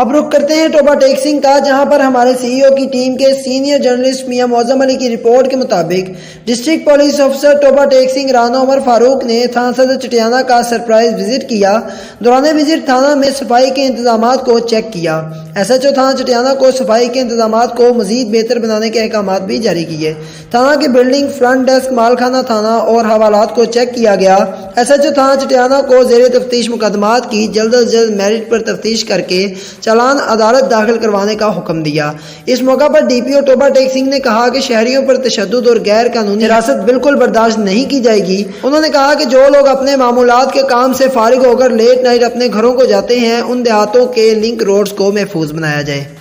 اب رخ کرتے ہیں ٹوبہ ٹیک سنگھ کا، جہاں پر ہمارے سی او کی ٹیم کے سینئر جرنلسٹ میاں معظم علی کی رپورٹ کے مطابق ڈسٹرکٹ پولیس آفیسر ٹوبہ ٹیک سنگھ رانا عمر فاروق نے تھانہ صدر چٹیانہ کا سرپرائز وزٹ کیا۔ دوران وزٹ تھانہ میں صفائی کے انتظامات کو چیک کیا۔ ایس ایچ او تھانہ چٹیانہ کو صفائی کے انتظامات کو مزید بہتر بنانے کے احکامات بھی جاری کیے۔ تھانہ کی بلڈنگ، فرنٹ ڈیسک، مالخانہ تھانہ اور حوالات کو چیک کیا گیا۔ ایس ایچ او تھانہ چٹیانہ کو زیر تفتیش مقدمات کی جلد از جلد میرٹ پر تفتیش کر کے چالان عدالت داخل کروانے کا حکم دیا۔ اس موقع پر ڈی پی او ٹوبہ ٹیک سنگھ نے کہا کہ شہریوں پر تشدد اور غیر قانونی حراست بالکل برداشت نہیں کی جائے گی۔ انہوں نے کہا کہ جو لوگ اپنے معمولات کے کام سے فارغ ہو کر لیٹ نائٹ اپنے گھروں کو جاتے ہیں، ان دیہاتوں کے لنک روڈز کو محفوظ بنایا جائے۔